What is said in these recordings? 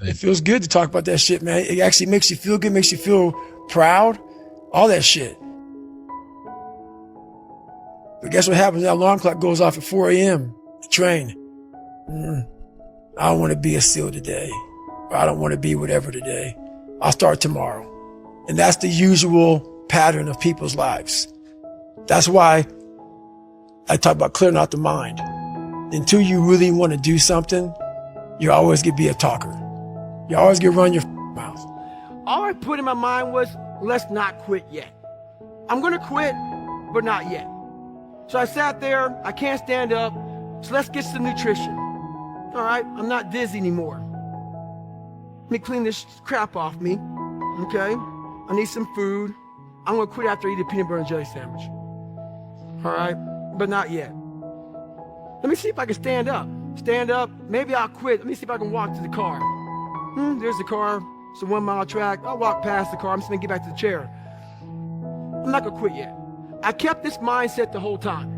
It feels good to talk about that shit, man. It actually makes you feel good, makes you feel proud, all that shit. But guess what happens? That alarm clock goes off at 4 a.m. to train. I don't want to be a SEAL today. Or I don't want to be whatever today. I'll start tomorrow. And that's the usual pattern of people's lives. That's why I talk about clearing out the mind. Until you really want to do something, you always get to be a talker. You always get to run your mouth. All I put in my mind was, let's not quit yet. I'm going to quit, but not yet. So I sat there, I can't stand up, so let's get some nutrition. All right, I'm not dizzy anymore. Let me clean this crap off me, okay? I need some food. I'm gonna quit after I eat a peanut butter and jelly sandwich. All right, but not yet. Let me see if I can stand up. Stand up, maybe I'll quit. Let me see if I can walk to the car. There's the car, it's a 1 mile track. I'll walk past the car, I'm just gonna get back to the chair. I'm not gonna quit yet. I kept this mindset the whole time.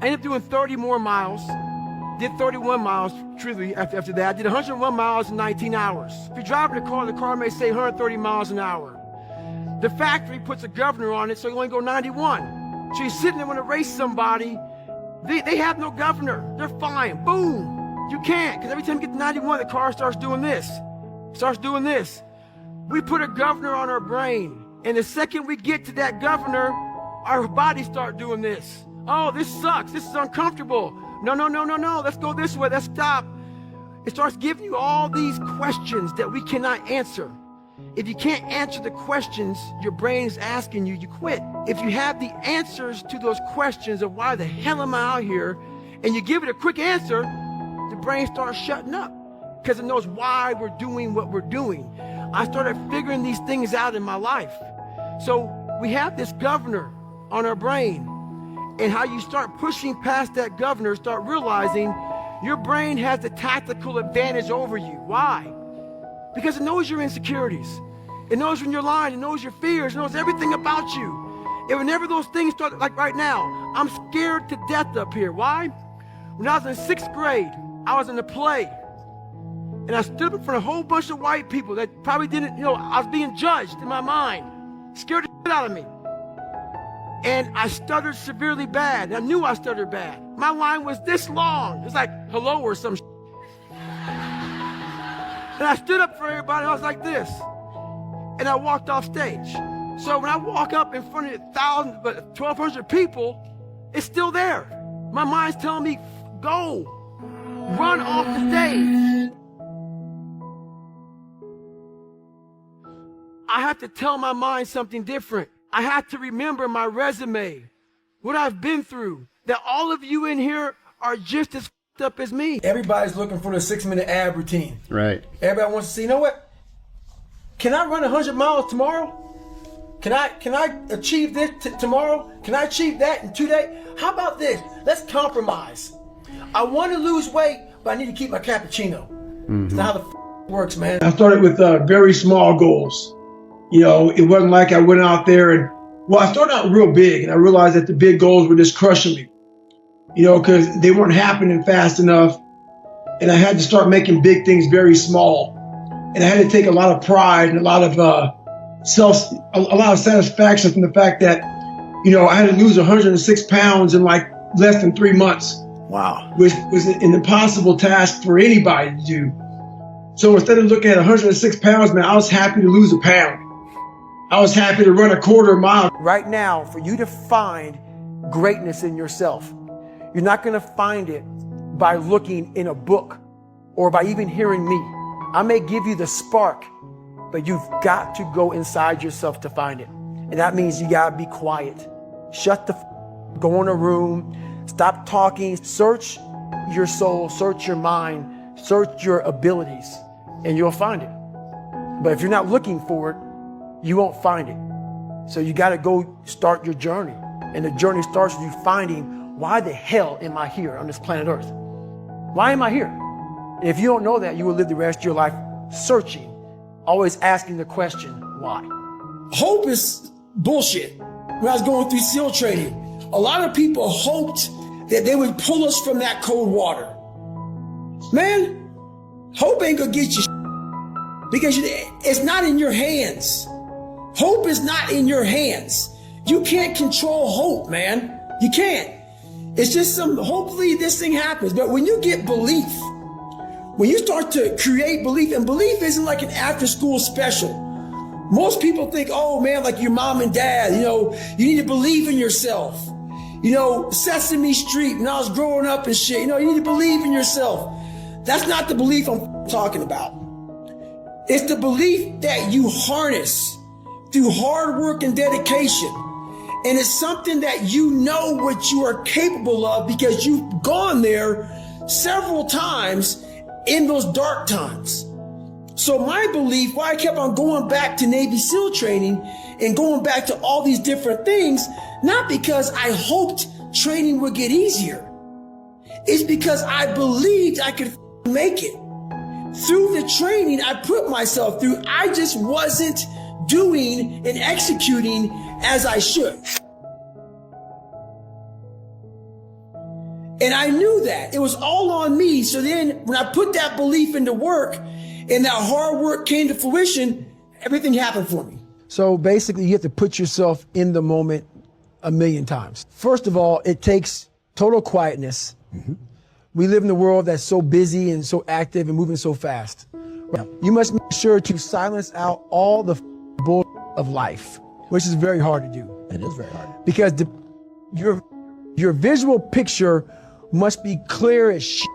I ended up doing 30 more miles. Did 31 miles, truly, after that. I did 101 miles in 19 hours. If you're driving the car may say 130 miles an hour. The factory puts a governor on it, so you only go 91. So you're sitting there when to race somebody, they have no governor. They're fine. Boom. You can't, because every time you get to 91, the car starts doing this. Starts doing this. We put a governor on our brain. And the second we get to that governor, our bodies start doing this. Oh, this sucks. This is uncomfortable. No. Let's go this way. Let's stop. It starts giving you all these questions that we cannot answer. If you can't answer the questions your brain is asking you, you quit. If you have the answers to those questions of why the hell am I out here, and you give it a quick answer, the brain starts shutting up because it knows why we're doing what we're doing. I started figuring these things out in my life. So we have this governor on our brain, and how you start pushing past that governor, start realizing your brain has the tactical advantage over you. Why? Because it knows your insecurities. It knows when you're lying. It knows your fears. It knows everything about you. And whenever those things start, like right now, I'm scared to death up here. Why? When I was in 6th grade, I was in a play. And I stood up in front of a whole bunch of white people that probably didn't, I was being judged in my mind. Scared the shit out of me. And I stuttered severely bad. I knew I stuttered bad. My line was this long. It's like hello or some shit. And I stood up for everybody. I was like this. And I walked off stage. So when I walk up in front of 1,200 people, it's still there. My mind's telling me, go. Run off the stage. I have to tell my mind something different. I have to remember my resume, what I've been through, that all of you in here are just as f***ed up as me. Everybody's looking for the 6-minute ab routine. Right. Everybody wants to see, you know what? Can I run 100 miles tomorrow? Can I achieve this tomorrow? Can I achieve that in 2 days? How about this? Let's compromise. I want to lose weight, but I need to keep my cappuccino. That's not how the f*** works, man. I started with very small goals. It wasn't like I went out there and, I started out real big, and I realized that the big goals were just crushing me, because they weren't happening fast enough. And I had to start making big things very small. And I had to take a lot of pride and a lot of satisfaction from the fact that, I had to lose 106 pounds in like less than 3 months. Wow. Which was an impossible task for anybody to do. So instead of looking at 106 pounds, man, I was happy to lose a pound. I was happy to run a quarter mile. Right now, for you to find greatness in yourself, you're not going to find it by looking in a book or by even hearing me. I may give you the spark, but you've got to go inside yourself to find it. And that means you got to be quiet. Shut the go in a room, stop talking, search your soul, search your mind, search your abilities, and you'll find it. But if you're not looking for it, you won't find it. So you got to go start your journey. And the journey starts with you finding, why the hell am I here on this planet Earth? Why am I here? And if you don't know that, you will live the rest of your life searching, always asking the question, why? Hope is bullshit. When I was going through SEAL training, a lot of people hoped that they would pull us from that cold water. Man, Hope ain't gonna get you because it's not in your hands. Hope is not in your hands. You can't control hope, man. You can't. It's just hopefully this thing happens. But when you get belief, when you start to create belief, and belief isn't like an after school special. Most people think, oh man, like your mom and dad, you need to believe in yourself. Sesame Street, when I was growing up and shit, you need to believe in yourself. That's not the belief I'm talking about. It's the belief that you harness through hard work and dedication. And it's something that you know what you are capable of because you've gone there several times in those dark times. So my belief, why I kept on going back to Navy SEAL training and going back to all these different things, not because I hoped training would get easier. It's because I believed I could make it. Through the training I put myself through, I just wasn't doing and executing as I should. And I knew that. It was all on me. So then when I put that belief into work and that hard work came to fruition, everything happened for me. So basically you have to put yourself in the moment a million times. First of all, it takes total quietness. Mm-hmm. We live in a world that's so busy and so active and moving so fast. Right? You must make sure to silence out all the bull of life, which is very hard to do. It is very hard. Because your visual picture must be clear as shit.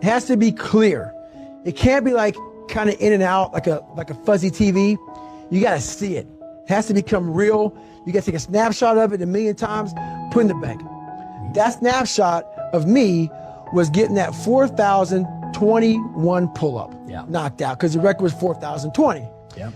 It has to be clear. It can't be like kind of in and out like a fuzzy TV. You got to see it. It has to become real. You got to take a snapshot of it a million times, put in the bank. That snapshot of me was getting that 4,021 pull-up knocked out because the record was 4,020. Yeah.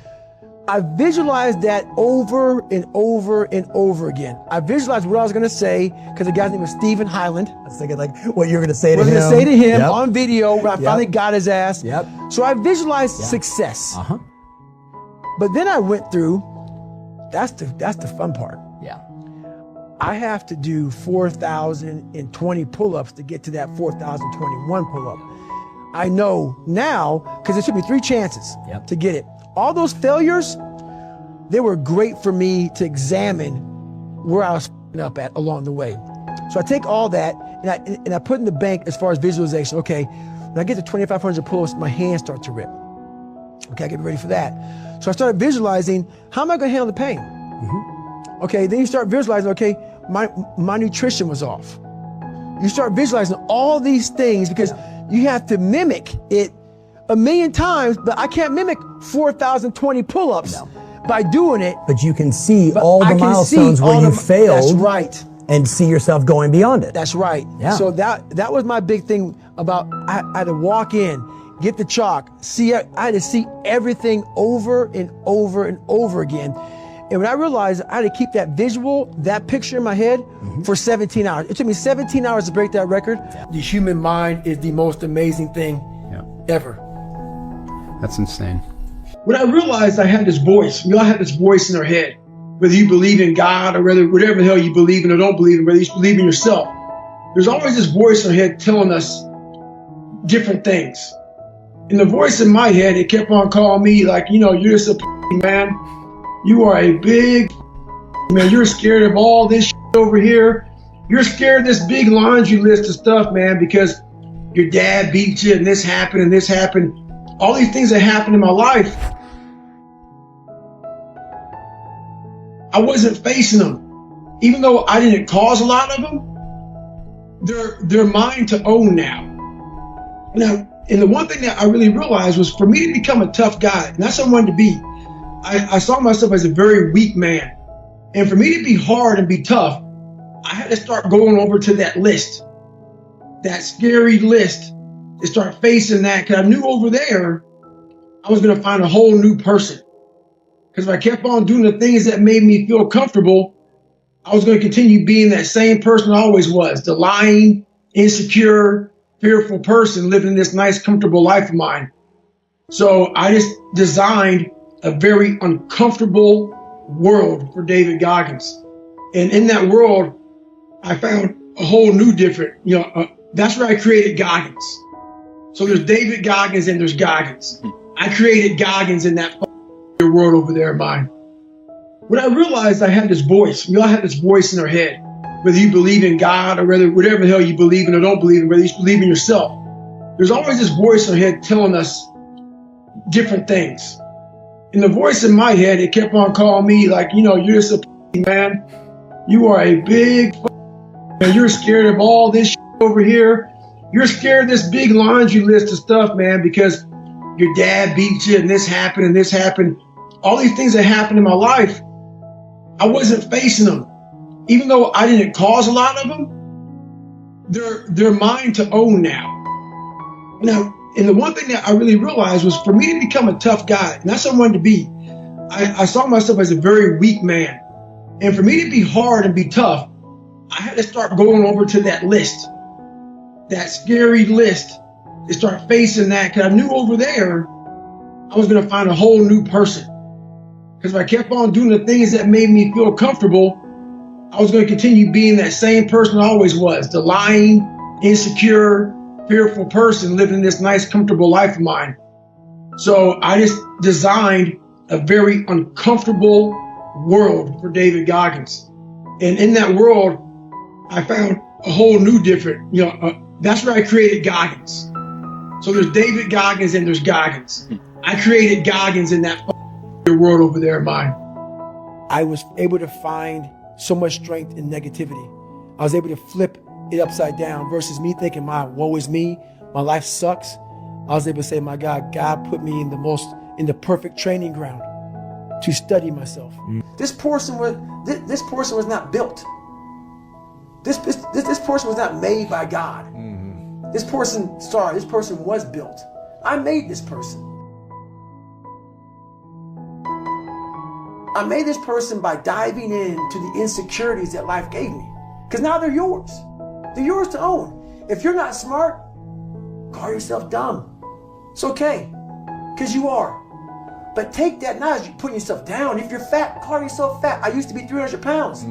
I visualized that over and over and over again. I visualized what I was going to say because the guy's name was Stephen Highland. I was thinking like what you're going to say to him. What I was going to say to him on video when I finally got his ass. Yep. So I visualized success. Uh-huh. But then I went through, that's the fun part. Yeah. I have to do 4,020 pull-ups to get to that 4,021 pull-up. I know now, because it took me 3 chances to get it. All those failures, they were great for me to examine where I was up at along the way. So I take all that and I put in the bank as far as visualization. Okay, when I get to 2,500 pull-ups, my hands start to rip. Okay, I get ready for that. So I started visualizing, how am I going to handle the pain? Mm-hmm. Okay, then you start visualizing, okay, my nutrition was off. You start visualizing all these things because you have to mimic it a million times, but I can't mimic 4,020 pull-ups by doing it. But you can see all the milestones where you failed. That's right. And see yourself going beyond it. That's right. Yeah. So that was my big thing about, I had to walk in, get the chalk, I had to see everything over and over and over again. And when I realized I had to keep that picture in my head for 17 hours. It took me 17 hours to break that record. Yeah. The human mind is the most amazing thing ever. That's insane. When I realized I had this voice, we all have this voice in our head, whether you believe in God or whatever the hell you believe in or don't believe in, whether you believe in yourself, there's always this voice in our head telling us different things. And the voice in my head, it kept on calling me like, you're just a man. You are a big man. You're scared of all this over here. You're scared of this big laundry list of stuff, man, because your dad beat you and this happened and this happened. All these things that happened in my life, I wasn't facing them. Even though I didn't cause a lot of them, they're mine to own now. And the one thing that I really realized was for me to become a tough guy, and that's what I wanted to be. I saw myself as a very weak man. And for me to be hard and be tough, I had to start going over to that list, that scary list, to start facing that. Because I knew over there, I was going to find a whole new person. Because if I kept on doing the things that made me feel comfortable, I was going to continue being that same person I always was, the lying, insecure, fearful person living this nice, comfortable life of mine. So I just designed a very uncomfortable world for David Goggins. And in that world, I found a whole new different, that's where I created Goggins. So there's David Goggins and there's Goggins. I created Goggins in that world over there of mine. When I realized I had this voice, we all have this voice in our head, whether you believe in God or whatever the hell you believe in or don't believe in, whether you believe in yourself. There's always this voice in our head telling us different things. And the voice in my head, it kept on calling me like, you know, you're just a man. You are a big man. You're scared of all this over here. You're scared of this big laundry list of stuff, man, because your dad beat you and this happened and this happened. All these things that happened in my life, I wasn't facing them. Even though I didn't cause a lot of them, they're mine to own now. Now, and the one thing that I really realized was for me to become a tough guy, and that's what I wanted to be. I saw myself as a very weak man. And for me to be hard and be tough, I had to start going over to that list, that scary list, to start facing that. Because I knew over there, I was going to find a whole new person. Because if I kept on doing the things that made me feel comfortable, I was going to continue being that same person I always was, the lying, insecure, fearful person living this nice, comfortable life of mine. So I just designed a very uncomfortable world for David Goggins. And in that world, I found a whole new different, that's where I created Goggins. So there's David Goggins and there's Goggins. I created Goggins in that world over there of mine. I was able to find so much strength in negativity. I was able to flip it upside down versus me thinking, woe is me, my life sucks. I was able to say, my God put me in the perfect training ground to study myself. This person was not built. This person was not made by God. This person was built. I made this person. I made this person by diving into the insecurities that life gave me. Because now they're yours. They're yours to own. If you're not smart, call yourself dumb. It's okay, because you are. But take that not as you putting yourself down. If you're fat, call yourself fat. I used to be 300 pounds.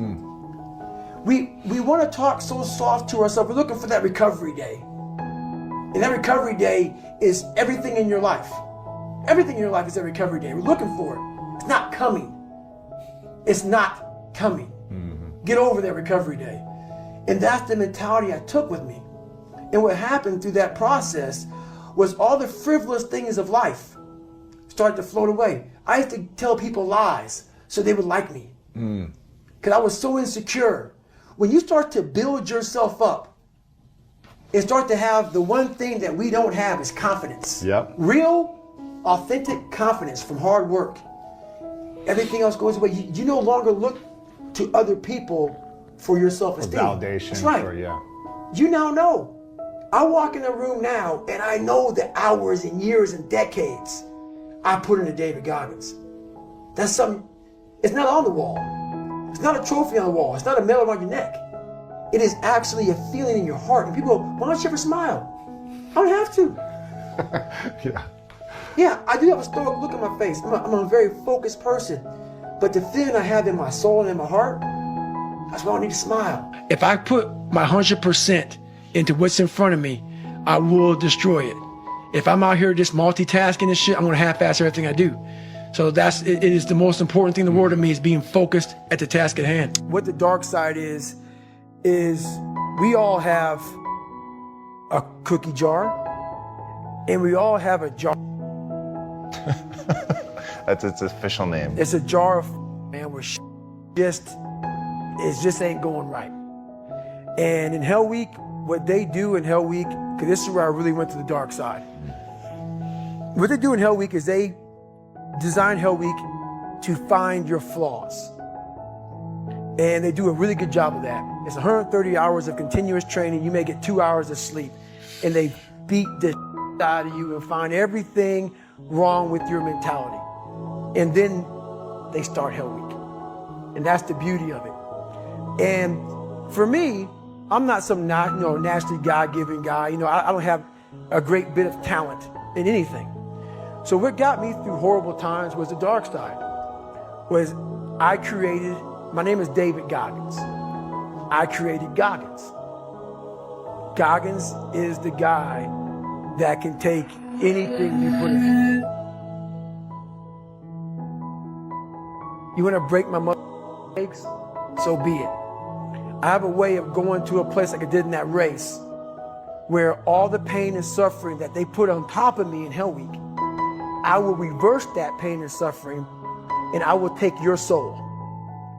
We want to talk so soft to ourselves. We're looking for that recovery day. And that recovery day is everything in your life. Everything in your life is that recovery day. We're looking for it. It's not coming. It's not coming. Get over that recovery day. And that's the mentality I took with me. And what happened through that process was all the frivolous things of life started to float away. I used to tell people lies so they would like me. Because I was so insecure. When you start to build yourself up and start to have the one thing that we don't have is confidence. Yep. Real, authentic confidence from hard work. Everything else goes away. You no longer look to other people for your self-esteem. Validation. That's right. You now know. I walk in a room now and I know the hours and years and decades I put into David Goggins. That's something, it's not on the wall. It's not a trophy on the wall. It's not a medal around your neck. It is actually a feeling in your heart. And people go, why don't you ever smile? I don't have to. Yeah, I do have a stoic look in my face. I'm a very focused person. But the feeling I have in my soul and in my heart, that's why I need to smile. If I put my 100% into what's in front of me, I will destroy it. If I'm out here just multitasking and shit, I'm gonna half-ass everything I do. So it is the most important thing in the world to me is being focused at the task at hand. What the dark side is we all have a cookie jar and we all have a jar. That's its official name. It's a jar of man where it just ain't going right. And in Hell Week, what they do in Hell Week, because this is where I really went to the dark side. What they do in Hell Week is they design Hell Week to find your flaws. And they do a really good job of that. It's 130 hours of continuous training. You may get 2 hours of sleep. And they beat the out of you and find everything wrong with your mentality. And then they start Hell Week. And that's the beauty of it. And for me, I'm not some naturally God-given guy. I don't have a great bit of talent in anything. So what got me through horrible times was the dark side. My name is David Goggins. I created Goggins. Goggins is the guy that can take anything you put in. You want to break my legs? So be it. I have a way of going to a place like I did in that race, where all the pain and suffering that they put on top of me in Hell Week, I will reverse that pain and suffering, and I will take your soul.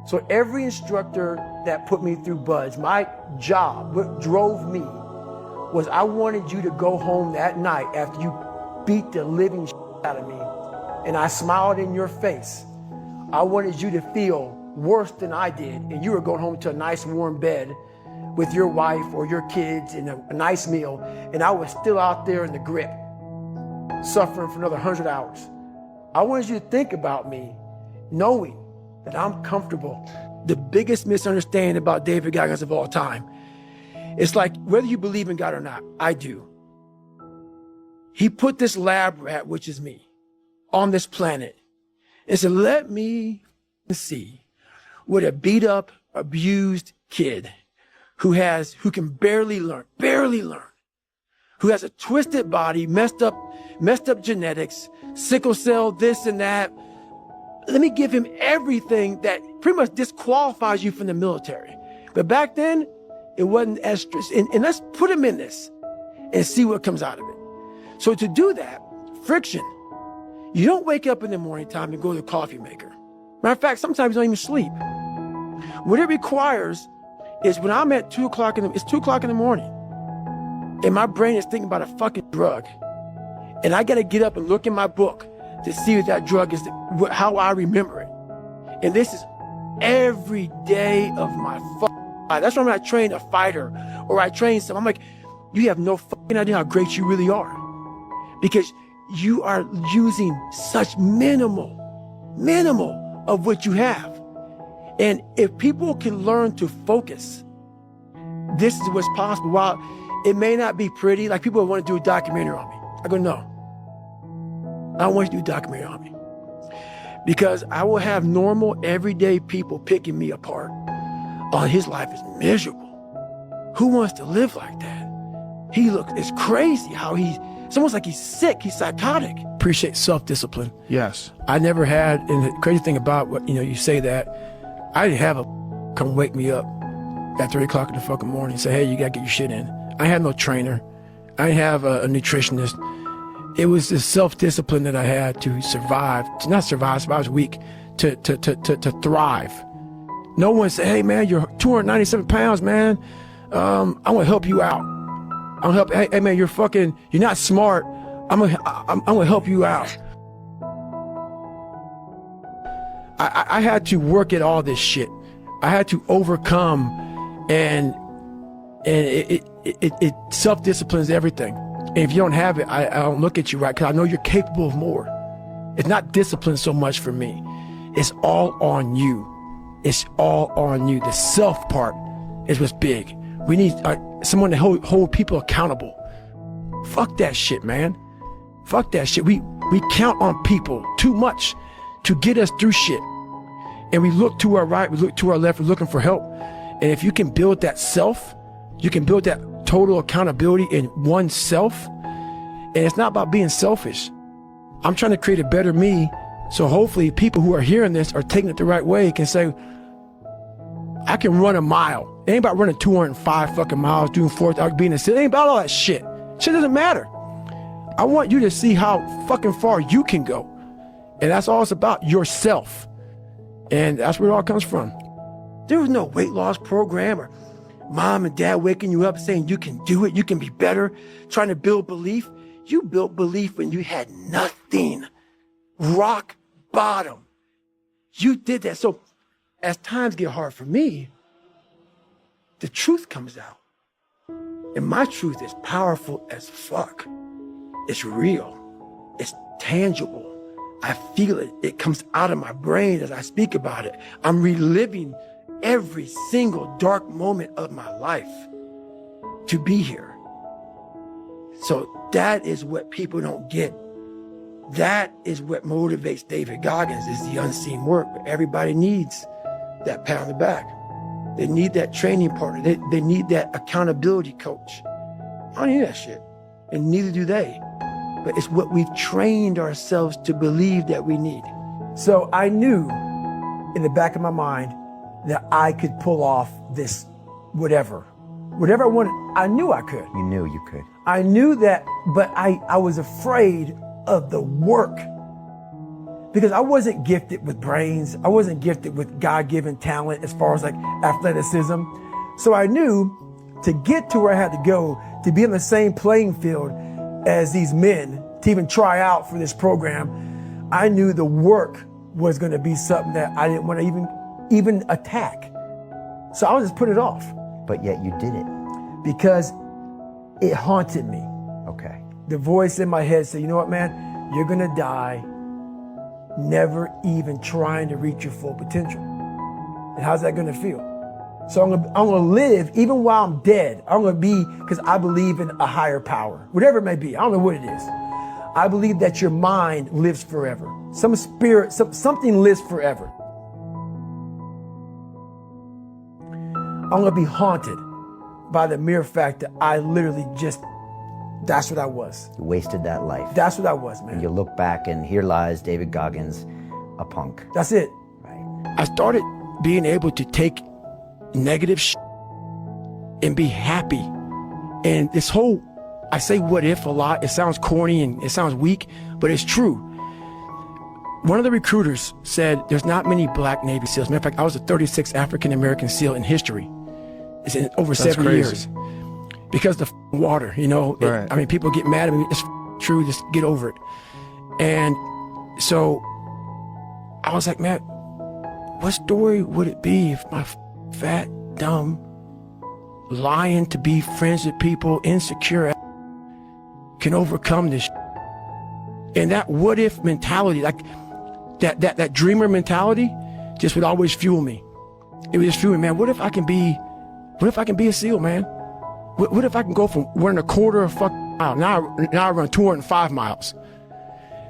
So every instructor that put me through Buds, my job, what drove me, was I wanted you to go home that night after you beat the living shit out of me, and I smiled in your face. I wanted you to feel worse than I did, and you were going home to a nice warm bed with your wife or your kids and a nice meal, and I was still out there in the grip, suffering for another 100 hours. I wanted you to think about me, knowing that I'm comfortable. The biggest misunderstanding about David Goggins of all time, it's like, whether you believe in God or not, I do. He put this lab rat, which is me, on this planet, and said, let me see what a beat up, abused kid who can barely learn, who has a twisted body, messed up genetics, sickle cell, this and that. Let me give him everything that pretty much disqualifies you from the military. But back then, it wasn't as stressed. And let's put him in this and see what comes out of it. So to do that, friction. You don't wake up in the morning time and go to the coffee maker. Matter of fact, sometimes you don't even sleep. What it requires is when I'm at 2 o'clock it's 2 o'clock in the morning, and my brain is thinking about a fucking drug, and I got to get up and look in my book to see what that drug is, how I remember it. And this is every day of my fucking life. That's why when I train a fighter or I train someone, I'm like, you have no fucking idea how great you really are, because you are using such minimal of what you have. And if people can learn to focus, this is what's possible. While it may not be pretty, like people want to do a documentary on me. I go, no, I don't want you to do a documentary on me, because I will have normal, everyday people picking me apart. Oh, his life is miserable. Who wants to live like that? It's crazy how it's almost like he's sick, he's psychotic. Appreciate self-discipline. Yes. I never had, and the crazy thing about what, you say that, I didn't have a come wake me up at 3 o'clock in the fucking morning and say, hey, you gotta get your shit in. I had no trainer. I didn't have a nutritionist. It was the self-discipline that I had to survive, survive a week, to thrive. No one said, hey man, you're 297 pounds, man. I want to help you out. I'm help. Hey man, you're not smart. I'm gonna help you out. I had to work at all this shit. I had to overcome, and it self-disciplines everything. And if you don't have it, I don't look at you right, because I know you're capable of more. It's not discipline so much for me. It's all on you. It's all on you. The self part is what's big. We need someone to hold people accountable. Fuck that shit, man. Fuck that shit. We count on people too much to get us through shit. And we look to our right, we look to our left, we're looking for help. And if you can build that self, you can build that total accountability in oneself. And it's not about being selfish. I'm trying to create a better me. So hopefully people who are hearing this are taking it the right way, can say, I can run a mile. It ain't about running 205 fucking miles, doing 4,000, being a city. It ain't about all that shit. Shit doesn't matter. I want you to see how fucking far you can go. And that's all it's about, yourself. And that's where it all comes from. There was no weight loss program or mom and dad waking you up saying you can do it, you can be better, trying to build belief. You built belief when you had nothing. Rock bottom. You did that. So as times get hard for me, the truth comes out. And my truth is powerful as fuck. It's real. It's tangible. I feel it. It comes out of my brain as I speak about it. I'm reliving every single dark moment of my life to be here. So that is what people don't get. That is what motivates David Goggins, is the unseen work. But everybody needs that pat on the back. They need that training partner. They need that accountability coach. I don't need that shit. and neither do they. But it's what we've trained ourselves to believe that we need. So I knew in the back of my mind that I could pull off this whatever I wanted. I knew I could. You knew you could. I knew that, but I was afraid of the work because I wasn't gifted with brains. I wasn't gifted with God-given talent as far as like athleticism. So I knew to get to where I had to go, to be on the same playing field as these men, to even try out for this program, I knew the work was going to be something that I didn't want to even attack. So I would just put it off. But yet you did it. Because it haunted me. Okay. The voice in my head said, you know what, man? You're going to die never even trying to reach your full potential. And how's that going to feel? So I'm going to live even while I'm dead. I'm going to be, because I believe in a higher power, whatever it may be. I don't know what it is. I believe that your mind lives forever. Some spirit, something lives forever. I'm going to be haunted by the mere fact that I literally that's what I was. You wasted that life. That's what I was, man. And you look back and here lies David Goggins, a punk. That's it. Right. I started being able to take negative and be happy. And this whole, I say what if a lot, it sounds corny and it sounds weak, but it's true. One of the recruiters said there's not many black Navy SEALs. Matter of fact, I was the 36th African-American SEAL in history. It's in over 70 years. Because the water, you know, Right. I mean, people get mad at me. It's true, just get over it. And so I was like, man, what story would it be if my fat, dumb, lying to be friends with people, insecure, can overcome this? And that what if mentality, like that dreamer mentality, just would always fuel me. It would just fuel me, man. What if I can be a SEAL, man? What if I can go from running a quarter of a mile, now I run 205 miles.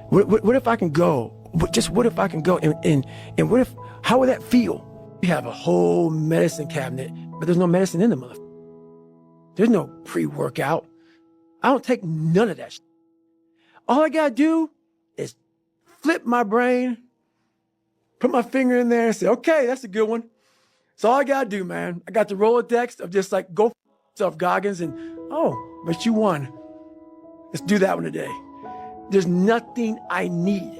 What if I can go? What if I can go? And what if, how would that feel? We have a whole medicine cabinet, but there's no medicine in the motherfucker. There's no pre-workout. I don't take none of that shit. All I gotta do is flip my brain, put my finger in there and say, okay, that's a good one. That's all I gotta do, man. I got the Rolodex of just like, go f yourself, Goggins, and oh, but you won. Let's do that one today. There's nothing I need.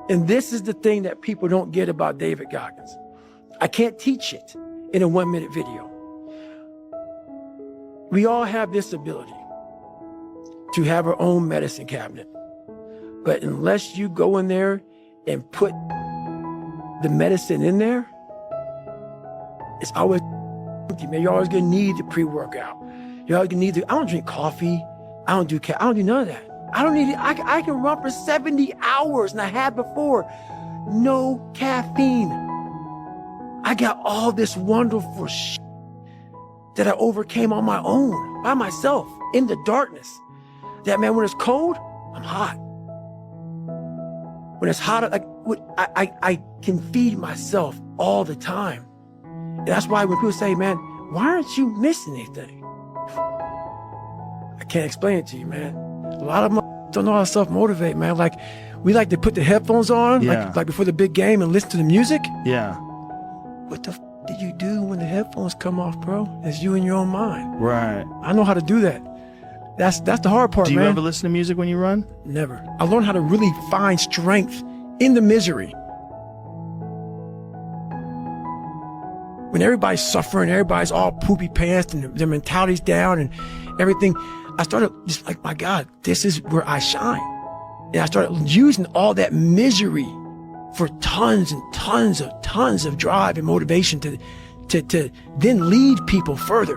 And this is the thing that people don't get about David Goggins. I can't teach it in a 1-minute video. We all have this ability to have our own medicine cabinet. But unless you go in there and put the medicine in there, it's always empty, man. You're always gonna need the pre-workout. You're always gonna need I don't drink coffee. I don't do none of that. I don't need it. I can run for 70 hours and I had before. No caffeine. I got all this wonderful shit that I overcame on my own, by myself, in the darkness. That, man, when it's cold, I'm hot. When it's hot, like I can feed myself all the time. And that's why when people say, man, why aren't you missing anything? I can't explain it to you, man. A lot of them don't know how to self-motivate, man. Like, we like to put the headphones on, like before the big game and listen to the music. Yeah. What the did you do when the headphones come off, bro? It's you in your own mind. Right. I know how to do that. That's the hard part, man. Do you ever listen to music when you run? Never. I learned how to really find strength in the misery. When everybody's suffering, everybody's all poopy pants and their mentality's down and everything, I started just like, my God, this is where I shine. And I started using all that misery for tons and tons of drive and motivation to then lead people further.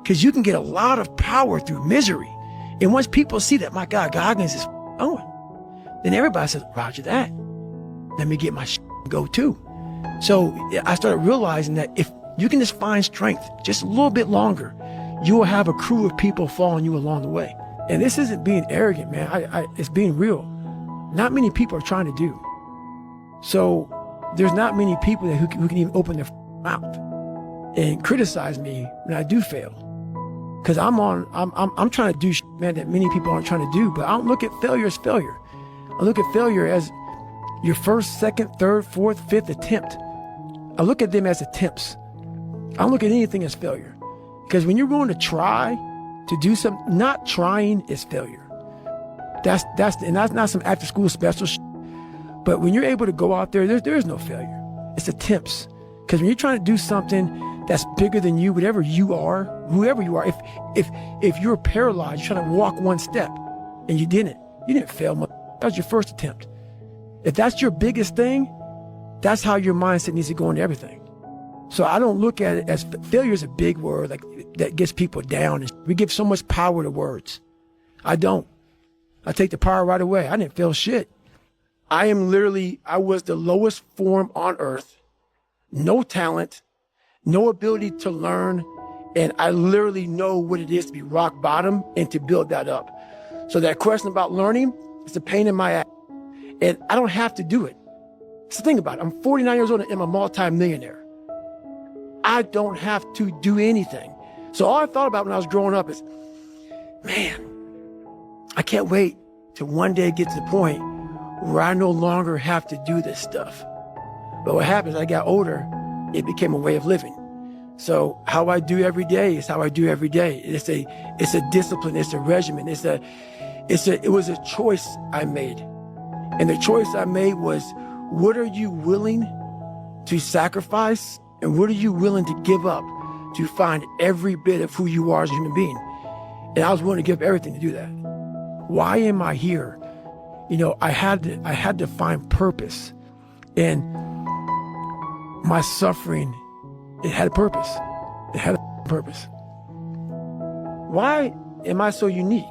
Because you can get a lot of power through misery. And once people see that, my God, Goggins is going, then everybody says, roger that. Let me get my and go too. So I started realizing that if you can just find strength just a little bit longer, you will have a crew of people following you along the way. And this isn't being arrogant, man. It's being real. Not many people are trying to do. So there's not many people who can even open their mouth and criticize me when I do fail. Cause I'm trying to do man, that many people aren't trying to do. But I don't look at failure as failure. I look at failure as your first, second, third, fourth, fifth attempt. I look at them as attempts. I don't look at anything as failure. Because when you're going to try to do something, not trying is failure. That's not some after school special shit. But when you're able to go out there, there is no failure. It's attempts. Because when you're trying to do something that's bigger than you, whatever you are, whoever you are, if you're paralyzed, you're trying to walk one step and you didn't fail. That was your first attempt. If that's your biggest thing, that's how your mindset needs to go into everything. So I don't look at it as failure is a big word like that gets people down. We give so much power to words. I don't. I take the power right away. I didn't fail shit. I was the lowest form on earth. No talent, no ability to learn. And I literally know what it is to be rock bottom and to build that up. So that question about learning is a pain in my ass. And I don't have to do it. So think about it. I'm 49 years old and I'm a multi-millionaire. I don't have to do anything. So all I thought about when I was growing up is, man, I can't wait to one day get to the point where I no longer have to do this stuff. But what happens, I got older, it became a way of living. So how I do every day is how I do every day. It's a discipline, it's a regimen, it was a choice I made. And the choice I made was, what are you willing to sacrifice and what are you willing to give up to find every bit of who you are as a human being? And I was willing to give everything to do that. Why am I here? I had to find purpose. And my suffering, it had a purpose. It had a purpose. Why am I so unique?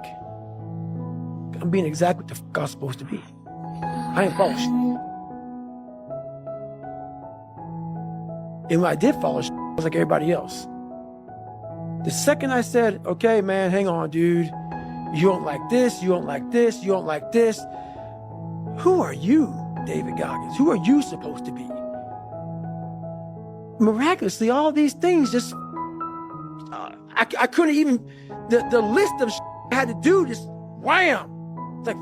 I'm being exactly what the fuck I was supposed to be. I ain't follow shit. And when I did follow shit, I was like everybody else. The second I said, okay, man, hang on, dude. You don't like this, you don't like this, you don't like this. Who are you, David Goggins? Who are you supposed to be? Miraculously, all these things just, I couldn't even, the list of shit I had to do just wham. It's like,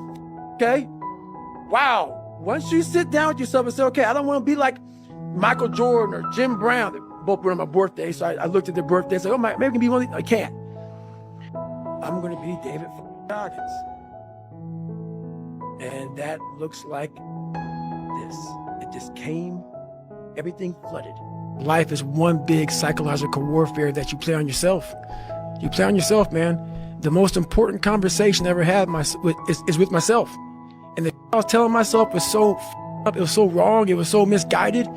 okay, wow. Once you sit down with yourself and say, okay, I don't want to be like Michael Jordan or Jim Brown. They both were on my birthday, so I looked at their birthdays and said, oh, maybe I can be one of these. I can't. I'm going to be David Goggins. And that looks like this. It just came, everything flooded. Life is one big psychological warfare that you play on yourself. You play on yourself, man. The most important conversation I ever had is with myself. And the I was telling myself was so up, it was so wrong, it was so misguided.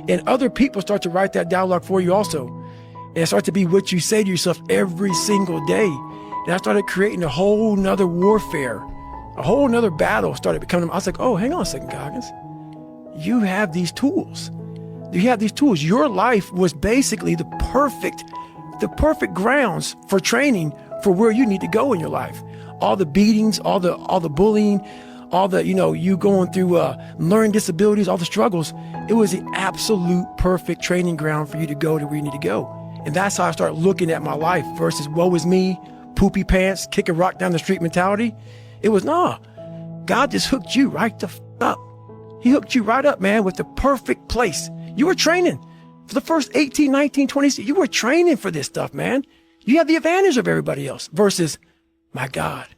And other people start to write that dialogue for you also. And it starts to be what you say to yourself every single day. And I started creating a whole nother warfare. A whole nother battle started becoming. I was like, oh, hang on a second, Goggins. You have these tools. You have these tools. Your life was basically the perfect grounds for training for where you need to go in your life. All the beatings, all the bullying, all the, you going through learning disabilities, all the struggles. It was the absolute perfect training ground for you to go to where you need to go. And that's how I started looking at my life versus woe is me, poopy pants, kick a rock down the street mentality. It was, God just hooked you right the up. He hooked you right up, man, with the perfect place. You were training for the first 18, 19, 20, you were training for this stuff, man. You have the advantage of everybody else versus, my God,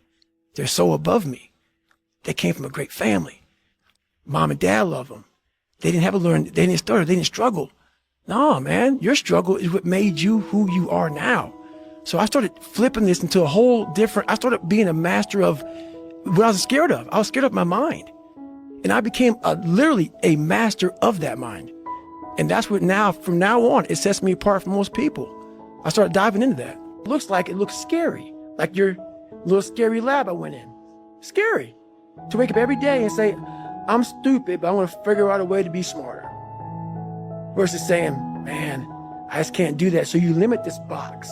they're so above me. They came from a great family. Mom and dad love them. They didn't have to learn. They didn't stutter. They didn't struggle. No, man, your struggle is what made you who you are now. So I started flipping this into a whole different, I started being a master of what I was scared of. I was scared of my mind. And I became literally a master of that mind. And that's what from now on, it sets me apart from most people. I started diving into that. It looks scary. Like your little scary lab I went in. Scary. To wake up every day and say, I'm stupid, but I want to figure out a way to be smarter. Versus saying, man, I just can't do that. So you limit this box.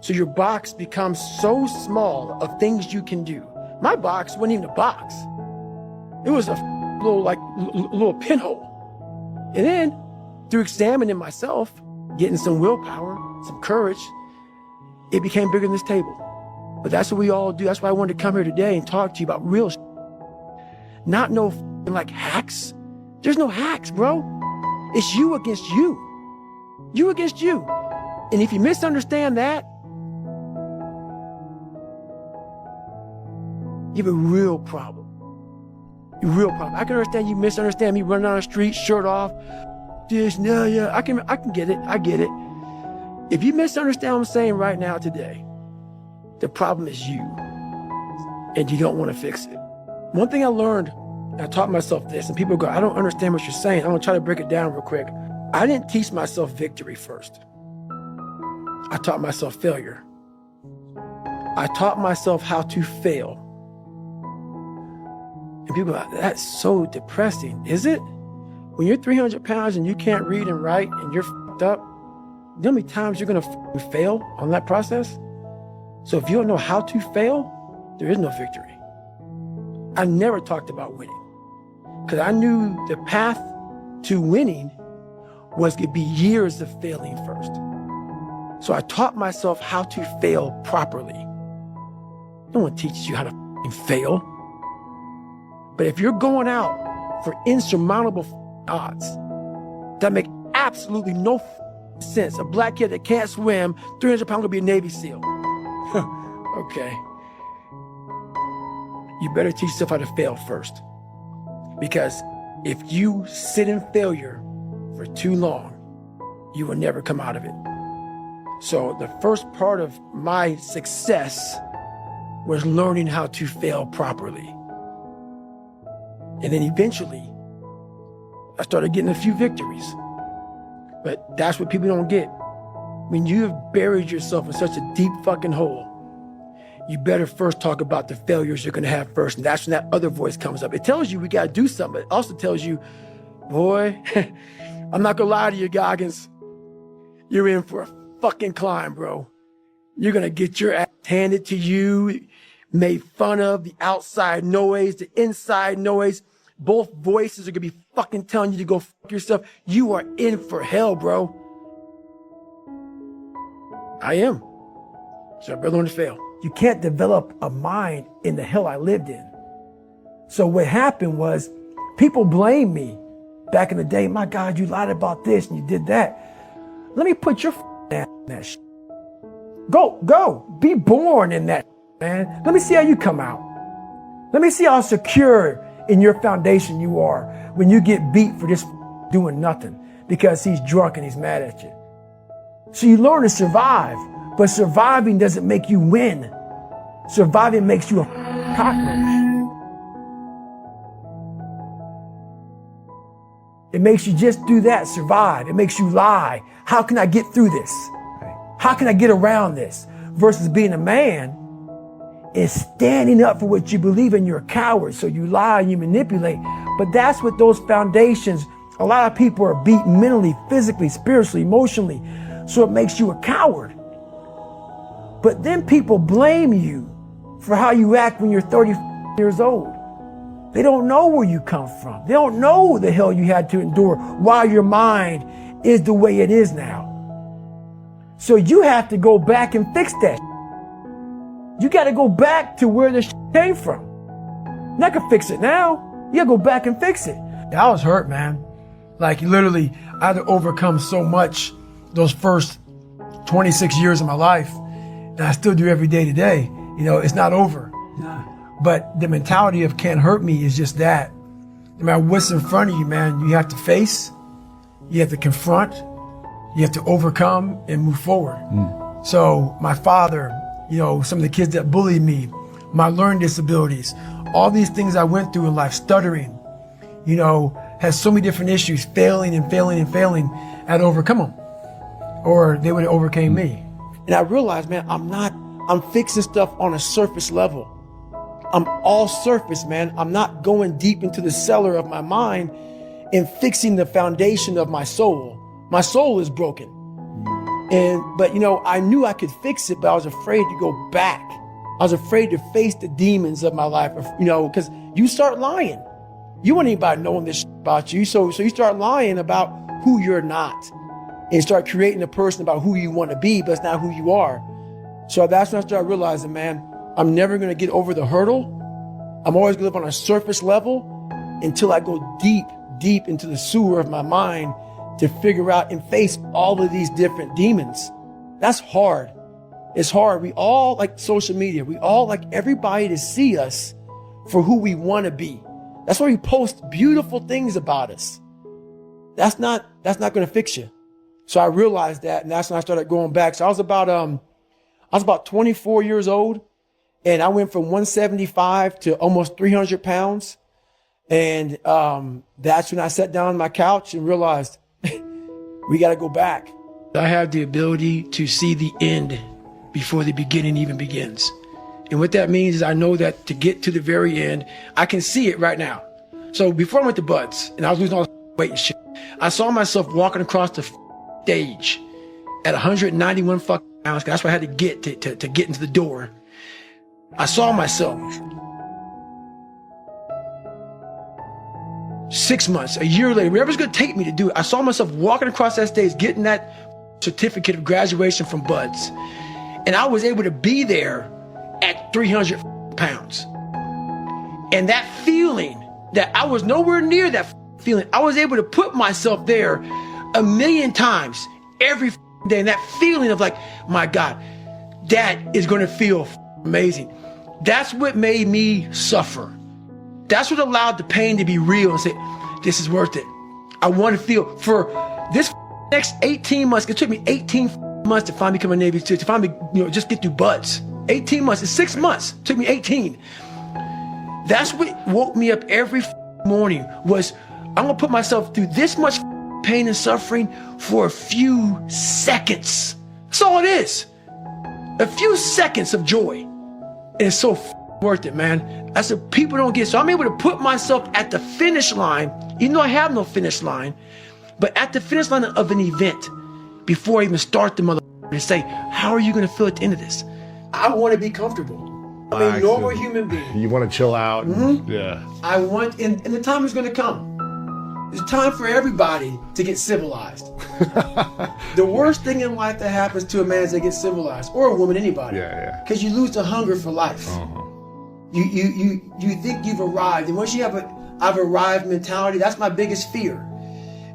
So your box becomes so small of things you can do. My box wasn't even a box. It was a little pinhole. And then through examining myself, getting some willpower, some courage, it became bigger than this table. But that's what we all do. That's why I wanted to come here today and talk to you about real not no like hacks. There's no hacks, bro. It's you against you. You against you. And if you misunderstand that, you have a real problem. A real problem. I can understand you misunderstand me running down the street, shirt off. This, no, yeah, I can get it. I get it. If you misunderstand what I'm saying right now today, the problem is you. And you don't want to fix it. One thing I learned, I taught myself this, and people go, I don't understand what you're saying. I'm going to try to break it down real quick. I didn't teach myself victory first. I taught myself failure. I taught myself how to fail. And people are like, that's so depressing. Is it? When you're 300 pounds and you can't read and write and you're fucked up, you know how many times you're going to fail on that process? So if you don't know how to fail, there is no victory. I never talked about winning because I knew the path to winning was going to be years of failing first. So I taught myself how to fail properly. No one teaches you how to fail. But if you're going out for insurmountable odds that make absolutely no sense, a black kid that can't swim, 300 pounds, gonna be a Navy SEAL. Okay. You better teach yourself how to fail first. Because if you sit in failure for too long, you will never come out of it. So the first part of my success was learning how to fail properly. And then eventually, I started getting a few victories. But that's what people don't get. When you have buried yourself in such a deep fucking hole, you better first talk about the failures you're gonna have first. And that's when that other voice comes up. It tells you we gotta do something. It also tells you, boy, I'm not gonna lie to you, Goggins. You're in for a fucking climb, bro. You're gonna get your ass handed to you, made fun of, the outside noise, the inside noise. Both voices are gonna be fucking telling you to go fuck yourself. You are in for hell, bro. I am. So I better learn to fail. You can't develop a mind in the hell I lived in. So what happened was people blamed me back in the day. My God, you lied about this and you did that. Let me put your ass in that shit. Go, be born in that, man. Let me see how you come out. Let me see how secure in your foundation you are when you get beat for just doing nothing because he's drunk and he's mad at you. So you learn to survive, but surviving doesn't make you win. Surviving makes you a cockroach. It makes you just do that, survive. It makes you lie. How can I get through this? How can I get around this? Versus being a man is standing up for what you believe in. You're a coward, so you lie and you manipulate. But that's what those foundations, a lot of people are beat mentally, physically, spiritually, emotionally. So it makes you a coward. But then people blame you for how you act when you're 30 years old. They don't know where you come from. They don't know the hell you had to endure, why your mind is the way it is now. So you have to go back and fix that. You got to go back to where this came from. You're not going to fix it now. You got to go back and fix it. I was hurt, man. Like literally, I had to overcome so much those first 26 years of my life. And I still do every day today. You know, it's not over. But the mentality of can't hurt me is just that. No matter what's in front of you, man, you have to face, you have to confront, you have to overcome and move forward. So my father, you know, some of the kids that bullied me, my learning disabilities, all these things I went through in life, stuttering, you know, has so many different issues, failing and failing and failing. I had to overcome them, or they would have overcame me. And I realized, man, I'm fixing stuff on a surface level. I'm all surface, man. I'm not going deep into the cellar of my mind and fixing the foundation of my soul. My soul is broken. But you know, I knew I could fix it, but I was afraid to go back. I was afraid to face the demons of my life, you know, because you start lying. You want anybody knowing this about you. So you start lying about who you're not and start creating a person about who you want to be, but it's not who you are. So that's when I started realizing, man, I'm never going to get over the hurdle. I'm always going to live on a surface level until I go deep, deep into the sewer of my mind to figure out and face all of these different demons. That's hard. It's hard. We all like social media. We all like everybody to see us for who we want to be. That's why we post beautiful things about us. That's not going to fix you. So I realized that, and that's when I started going back. So I was about 24 years old, and I went from 175 to almost 300 pounds. And that's when I sat down on my couch and realized we got to go back. I have the ability to see the end before the beginning even begins. And what that means is I know that to get to the very end, I can see it right now. So before I went to Buds and I was losing all this weight and shit, I saw myself walking across the stage at 191 pounds. That's what I had to get to get into the door. I saw myself 6 months, a year later, whatever it's going to take me to do it. I saw myself walking across that stage, getting that certificate of graduation from Buds. And I was able to be there at 300 pounds. And that feeling that I was nowhere near that feeling, I was able to put myself there 1,000,000 times every day. And that feeling of like, my God, that is going to feel amazing. That's what made me suffer. That's what allowed the pain to be real and say, this is worth it. I want to feel for this next 18 months. It took me 18 months to finally become a Navy SEAL, to finally, just get through Buds. 18 months, it's 6 months. It took me 18. That's what woke me up every morning was, I'm going to put myself through this much pain and suffering for a few seconds. That's all it is. A few seconds of joy. And it's so worth it, man. That's what people don't get. So I'm able to put myself at the finish line, even though I have no finish line, but at the finish line of an event before I even start the motherfucker and say, how are you going to feel at the end of this? I want to be comfortable. I'm a normal human being. You want to chill out. Mm-hmm. Yeah. I want, and the time is going to come. There's time for everybody to get civilized. The worst thing in life that happens to a man is they get civilized, or a woman, anybody. Yeah. Because you lose the hunger for life. You think you've arrived, and once you have I've arrived mentality, that's my biggest fear.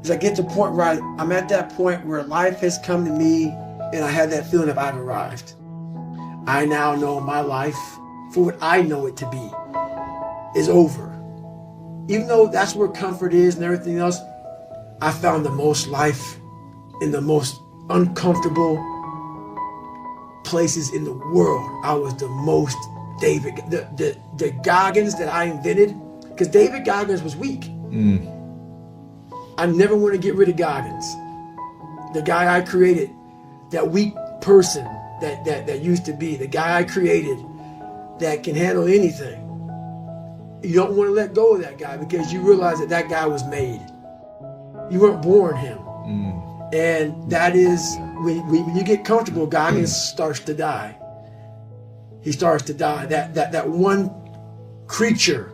Is I get to a point where I'm at that point where life has come to me, and I have that feeling of I've arrived. I now know my life, for what I know it to be, is over. Even though that's where comfort is and everything else, I found the most life in the most uncomfortable places in the world. I was the most David, the Goggins that I invented, because David Goggins was weak. I never want to get rid of Goggins. The guy I created, that weak person that used to be, the guy I created that can handle anything. You don't want to let go of that guy because you realize that guy was made. You weren't born him. And that is, when you get comfortable, Goggins starts to die. He starts to die. That one creature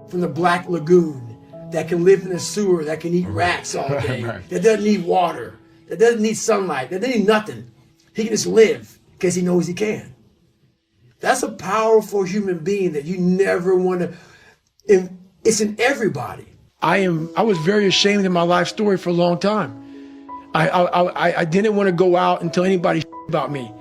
from the Black Lagoon that can live in a sewer, that can eat rats all day, that doesn't need water, that doesn't need sunlight, that doesn't need nothing. He can just live because he knows he can. That's a powerful human being that you never want to. It's in everybody. I was very ashamed of my life story for a long time. I didn't want to go out and tell anybody about me.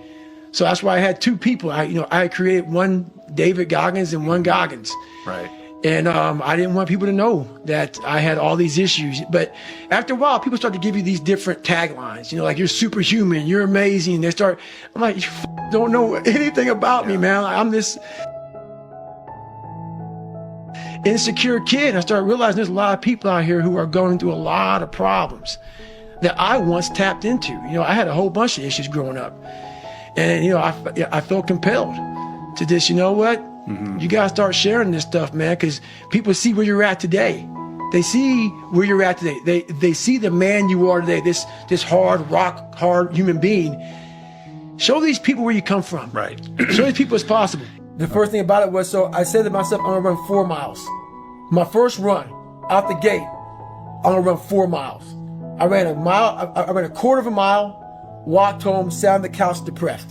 So that's why I had two people. I created one David Goggins and one Goggins. Right. And I didn't want people to know that I had all these issues. But after a while, people start to give you these different taglines. Like, you're superhuman, you're amazing. I'm like, you don't know anything about me, man. I'm this insecure kid. And I started realizing there's a lot of people out here who are going through a lot of problems that I once tapped into. I had a whole bunch of issues growing up. And, I felt compelled to just, you know what? You got to start sharing this stuff, man, because people see where you're at today. They see where you're at today. They see the man you are today, this rock hard human being. Show these people where you come from. Right. Show these people it's possible. The first thing about it was, so I said to myself, I'm going to run 4 miles. My first run out the gate, I'm going to run 4 miles. I ran a quarter of a mile, walked home, sat on the couch depressed.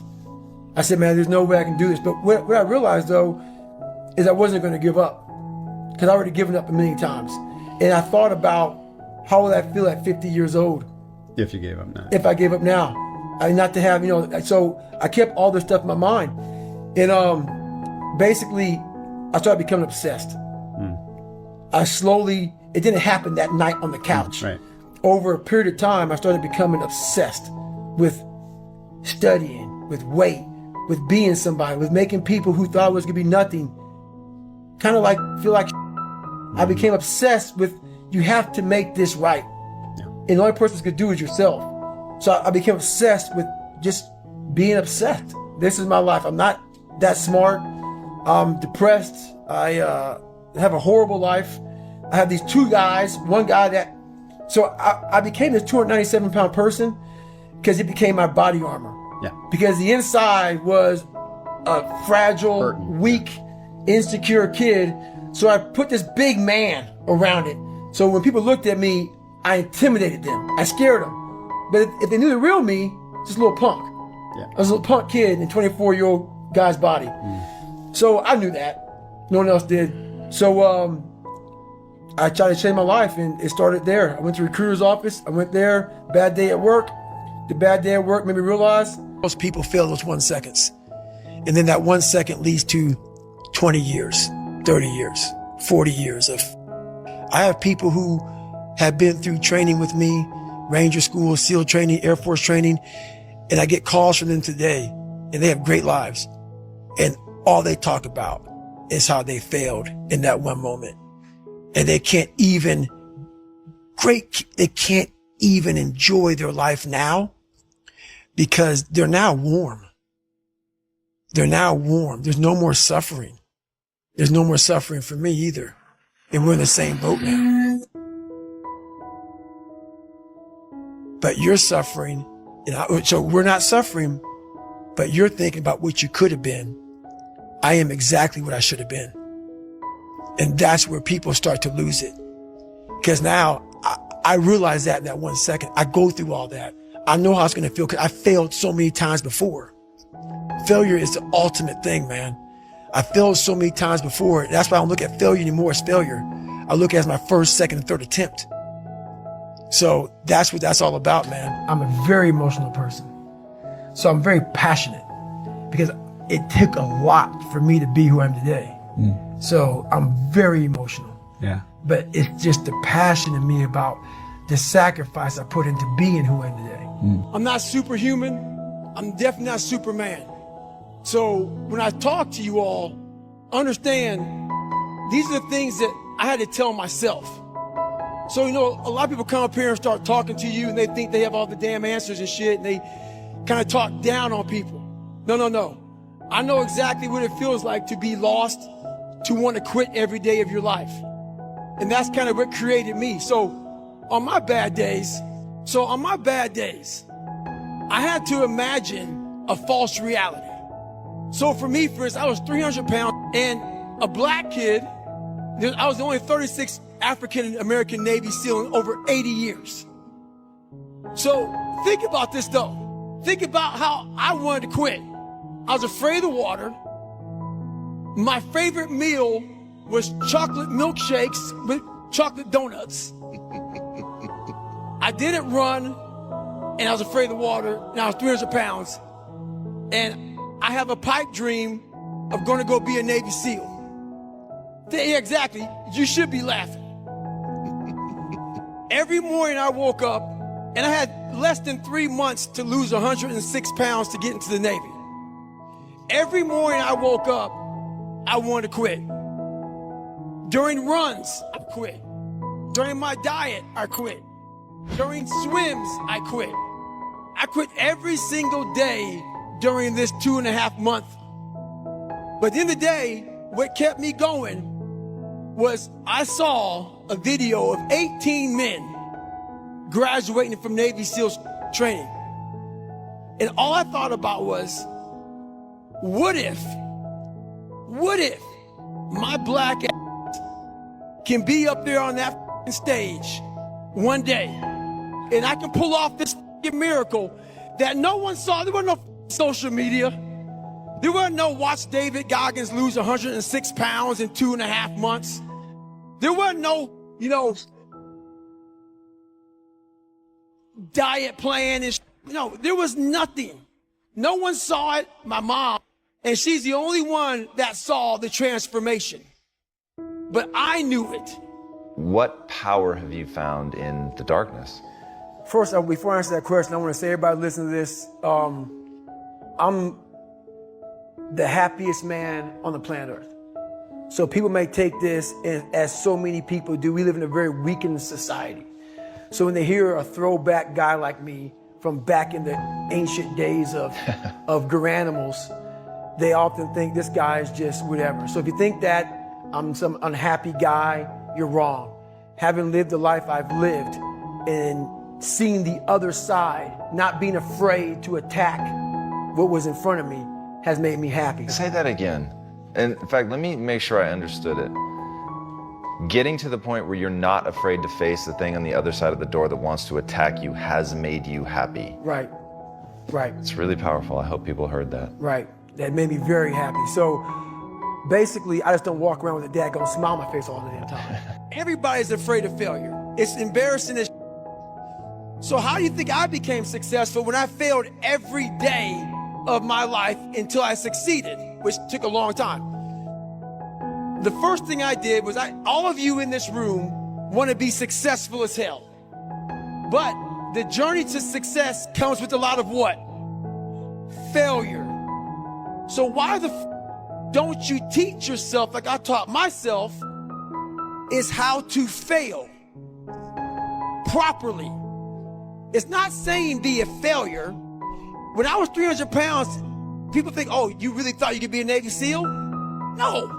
I said, man, there's no way I can do this. But what I realized, though, is I wasn't going to give up, because I already given up a million times. And I thought about how would I feel at 50 years old If you gave up now. if I gave up now. Not to have, so I kept all this stuff in my mind. And basically, I started becoming obsessed. I slowly, it didn't happen that night on the couch. Right. Over a period of time, I started becoming obsessed with studying, with weight, with being somebody, with making people who thought I was going to be nothing kind of feel like I became obsessed with, you have to make this right. Yeah. And the only person who could do it is yourself. So I became obsessed with just being obsessed. This is my life. I'm not that smart. I'm depressed. I have a horrible life. I have these two guys, one guy that, so I became this 297-pound person because it became my body armor. Yeah. Because the inside was a fragile, weak, insecure kid. So I put this big man around it. So when people looked at me, I intimidated them. I scared them. But if they knew the real me, just a little punk. Yeah. I was a little punk kid in a 24-year-old guy's body. So I knew that. No one else did. So I tried to change my life, and it started there. I went to the recruiter's office. I went there, bad day at work. The bad day at work made me realize most people fail those 1 seconds. And then that 1 second leads to 20 years, 30 years, 40 years of. I have people who have been through training with me, Ranger School, SEAL training, Air Force training, and I get calls from them today, and they have great lives. And all they talk about is how they failed in that one moment. And they can't even enjoy their life now because they're now warm. They're now warm. There's no more suffering. There's no more suffering for me either. And we're in the same boat now. But you're suffering. So we're not suffering, but you're thinking about what you could have been. I am exactly what I should have been. And that's where people start to lose it. Because now I realize that in that 1 second. I go through all that. I know how it's going to feel because I failed so many times before. Failure is the ultimate thing, man. I failed so many times before. That's why I don't look at failure anymore as failure. I look at it as my first, second, and third attempt. So that's what that's all about, man. I'm a very emotional person. So I'm very passionate because it took a lot for me to be who I am today. So I'm very emotional. Yeah. But it's just the passion in me about the sacrifice I put into being who I am today. I'm not superhuman. I'm definitely not Superman. So when I talk to you all, understand these are the things that I had to tell myself. So, a lot of people come up here and start talking to you and they think they have all the damn answers and shit, and they kind of talk down on people. No. I know exactly what it feels like to be lost, to want to quit every day of your life. And that's kind of what created me. So on my bad days, I had to imagine a false reality. So for me, for instance, I was 300 pounds and a black kid. I was the only 36th African-American Navy SEAL in over 80 years. So think about this though. Think about how I wanted to quit. I was afraid of the water. My favorite meal was chocolate milkshakes with chocolate donuts. I didn't run, and I was afraid of the water, and I was 300 pounds. And I have a pipe dream of going to go be a Navy SEAL. Yeah, exactly. You should be laughing. Every morning I woke up, and I had less than 3 months to lose 106 pounds to get into the Navy. Every morning I woke up, I wanted to quit. During runs, I quit. During my diet, I quit. During swims, I quit. I quit every single day during this 2.5 months. But at the end of the day, what kept me going was I saw a video of 18 men graduating from Navy SEALs training. And all I thought about was, what if my black ass can be up there on that stage one day and I can pull off this miracle that no one saw. There was no social media. There wasn't no watch David Goggins lose 106 pounds in 2.5 months. There wasn't no, diet plan. And there was nothing. No one saw it. My mom. And she's the only one that saw the transformation. But I knew it. What power have you found in the darkness? First, before I answer that question, I want to say, everybody listen to this. I'm the happiest man on the planet Earth. So people may take this as so many people do. We live in a very weakened society. So when they hear a throwback guy like me from back in the ancient days of Garanimals, they often think this guy is just whatever. So if you think that I'm some unhappy guy, you're wrong. Having lived the life I've lived and seeing the other side, not being afraid to attack what was in front of me, has made me happy. Say that again. And in fact, let me make sure I understood it. Getting to the point where you're not afraid to face the thing on the other side of the door that wants to attack you has made you happy. Right. It's really powerful. I hope people heard that. Right. That made me very happy. So basically, I just don't walk around with a daggone smile on my face all the damn time. Everybody's afraid of failure. It's embarrassing as So how do you think I became successful when I failed every day of my life until I succeeded, which took a long time? The first thing I did was all of you in this room want to be successful as hell. But the journey to success comes with a lot of what? Failure. So why don't you teach yourself, like I taught myself, is how to fail properly. It's not saying be a failure. When I was 300 pounds, people think, oh, you really thought you could be a Navy SEAL? No.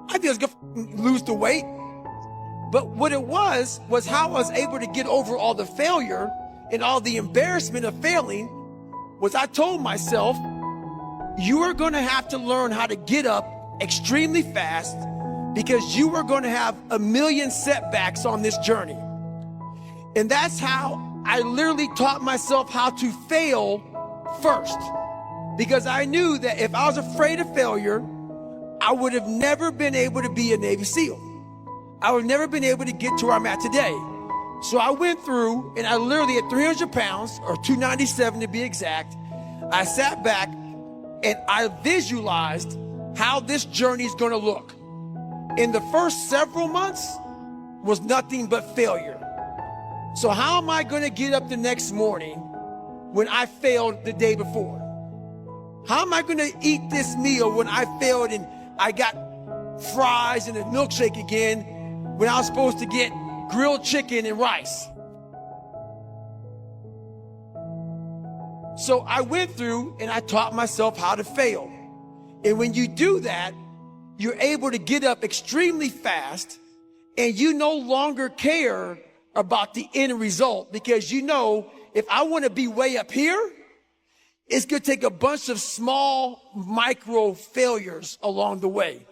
I think I was going to lose the weight. But what it was how I was able to get over all the failure and all the embarrassment of failing was I told myself, you are going to have to learn how to get up extremely fast because you are going to have a million setbacks on this journey. And that's how I literally taught myself how to fail first. Because I knew that if I was afraid of failure, I would have never been able to be a Navy SEAL. I would have never been able to get to where I'm at today. So I went through and I literally at 300 pounds, or 297 to be exact, I sat back and I visualized how this journey is going to look. In the first several months was nothing but failure. So how am I going to get up the next morning when I failed the day before? How am I going to eat this meal when I failed and I got fries and a milkshake again when I was supposed to get grilled chicken and rice? So I went through and I taught myself how to fail. And when you do that, you're able to get up extremely fast and you no longer care about the end result because you know if I want to be way up here, it's going to take a bunch of small micro failures along the way.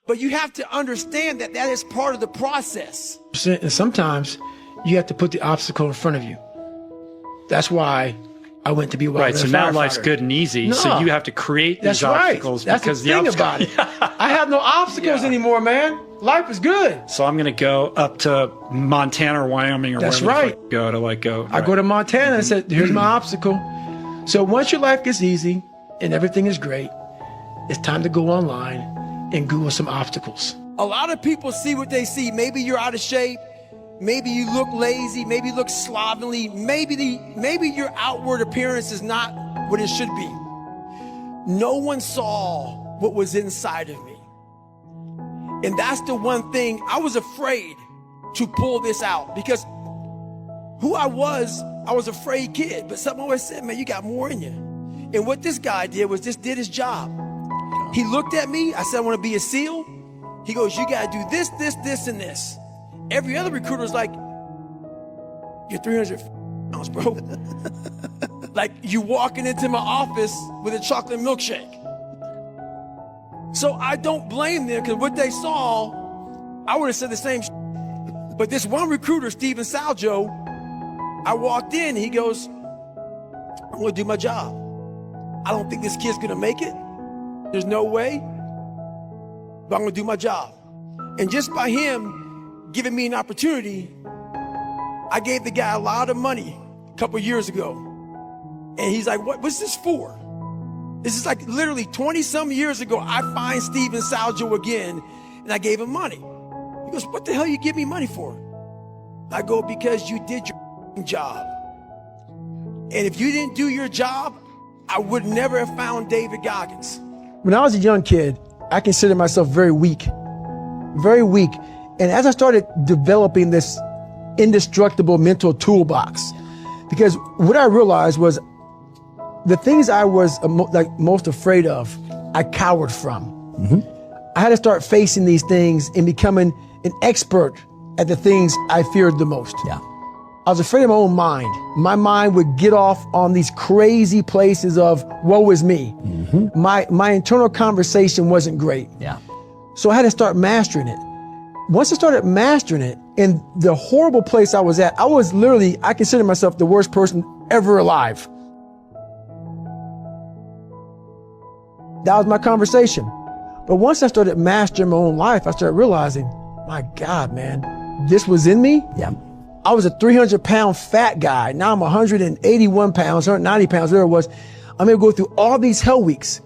But you have to understand that that is part of the process. And sometimes you have to put the obstacle in front of you. That's why I went to be right. So now life's good and easy. No, so you have to create these obstacles. That's because the thing about it. I have no obstacles anymore, man. Life is good. So I'm going to go up to Montana or Wyoming or wherever I go to go. I go to Montana and said, here's my obstacle. So once your life gets easy and everything is great, it's time to go online and Google some obstacles. A lot of people see what they see. Maybe you're out of shape. Maybe you look lazy. Maybe you look slovenly. Maybe your outward appearance is not what it should be. No one saw what was inside of me. And that's the one thing I was afraid to pull this out because who I was a afraid kid, but something always said, man, you got more in you. And what this guy did was just did his job. He looked at me. I said, I want to be a SEAL. He goes, you got to do this, this, this, and this. Every other recruiter was like, you're 300 pounds, bro. Like you walking into my office with a chocolate milkshake. So I don't blame them because what they saw, I would have said the same. But this one recruiter, Steven Saljo, I walked in, he goes, I'm going to do my job. I don't think this kid's gonna make it. There's no way, but I'm gonna do my job. And just by him giving me an opportunity, I gave the guy a lot of money a couple years ago. And he's like, what's this for? This is like literally 20-some years ago, I find Steven Saljo again, and I gave him money. He goes, what the hell you give me money for? I go, because you did your job. And if you didn't do your job, I would never have found David Goggins. When I was a young kid, I considered myself very weak. Very weak. And as I started developing this indestructible mental toolbox, because what I realized was the things I was most afraid of, I cowered from. I had to start facing these things and becoming an expert at the things I feared the most. Yeah. I was afraid of my own mind. My mind would get off on these crazy places of woe is me. My internal conversation wasn't great. Yeah. So I had to start mastering it. Once I started mastering it, in the horrible place I was at, I consider myself the worst person ever alive. That was my conversation. But once I started mastering my own life, I started realizing, my God, man, this was in me. Yeah. I was a 300-pound fat guy. Now I'm 181 pounds, 190 pounds, whatever it was. I'm going to go through all these hell weeks.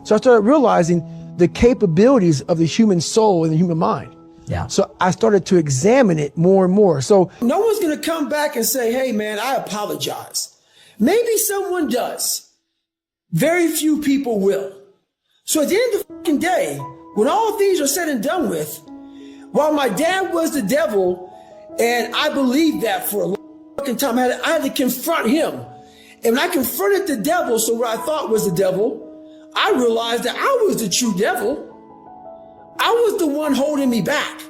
So I started realizing the capabilities of the human soul and the human mind. Yeah. So I started to examine it more and more. So no one's going to come back and say, hey, man, I apologize. Maybe someone does. Very few people will. So at the end of the fucking day, when all things are said and done with, while my dad was the devil, and I believed that for a long fucking time, I had to confront him. And when I confronted the devil, so what I thought was the devil, I realized that I was the true devil. I was the one holding me back.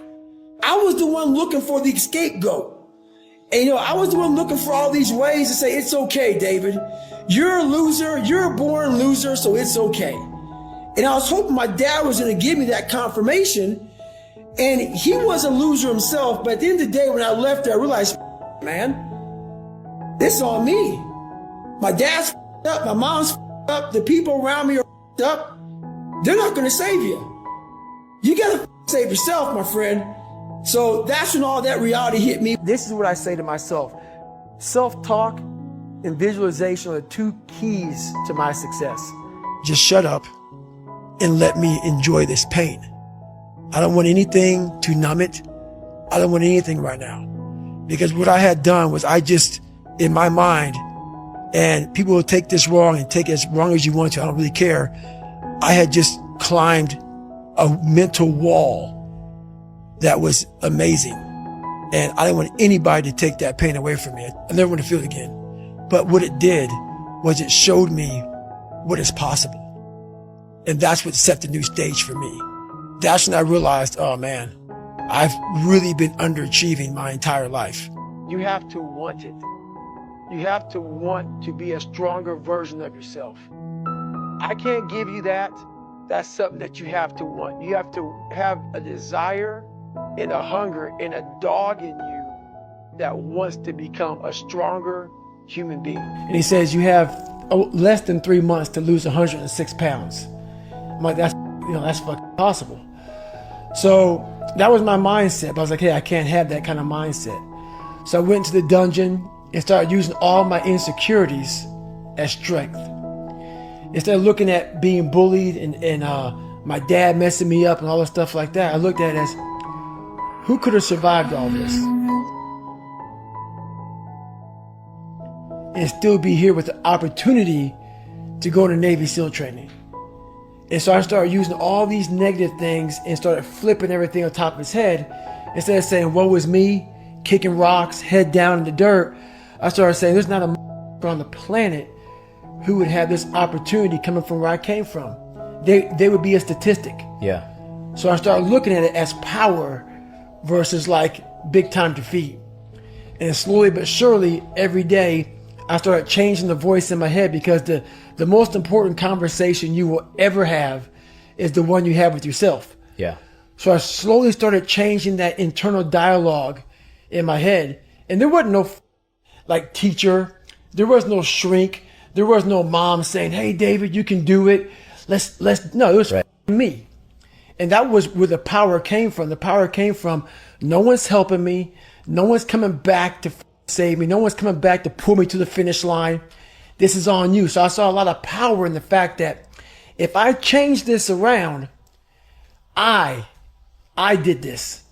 I was the one looking for the scapegoat. And I was the one looking for all these ways to say, it's okay, David. You're a loser. You're a born loser, so it's okay. And I was hoping my dad was going to give me that confirmation. And he was a loser himself. But at the end of the day, when I left there, I realized, man, this is on me. My dad's up. My mom's up. The people around me are up. They're not going to save you. You got to save yourself, my friend. So that's when all that reality hit me. This is what I say to myself. Self-talk and visualization are the two keys to my success. Just shut up and let me enjoy this pain. I don't want anything to numb it. I don't want anything right now. Because what I had done was I just, in my mind, and people will take this wrong and take it as wrong as you want to, I don't really care. I had just climbed a mental wall that was amazing. And I didn't want anybody to take that pain away from me. I never want to feel it again. But what it did was it showed me what is possible. And that's what set the new stage for me. That's when I realized, oh man, I've really been underachieving my entire life. You have to want it. You have to want to be a stronger version of yourself. I can't give you that. That's something that you have to want. You have to have a desire and a hunger and a dog in you that wants to become a stronger human being. And he says, you have less than 3 months to lose 106 pounds. I'm like, that's fucking possible. So that was my mindset. But I was like, hey, I can't have that kind of mindset. So I went to the dungeon and started using all my insecurities as strength. Instead of looking at being bullied and my dad messing me up and all that stuff like that, I looked at it as, who could have survived all this? And still be here with the opportunity to go to Navy SEAL training. And so I started using all these negative things and started flipping everything on top of his head. Instead of saying, woe is me, kicking rocks, head down in the dirt, I started saying, there's not a on the planet who would have this opportunity coming from where I came from. They would be a statistic. Yeah. So I started looking at it as power versus like big time defeat. And slowly but surely, every day, I started changing the voice in my head, because the most important conversation you will ever have is the one you have with yourself. Yeah. So I slowly started changing that internal dialogue in my head. And there wasn't no like teacher. There was no shrink. There was no mom saying, hey, David, you can do it. No, it was me. And that was where the power came from. The power came from no one's helping me. No one's coming back to save me. No one's coming back to pull me to the finish line. This is on you. So I saw a lot of power in the fact that if I change this around, I did this.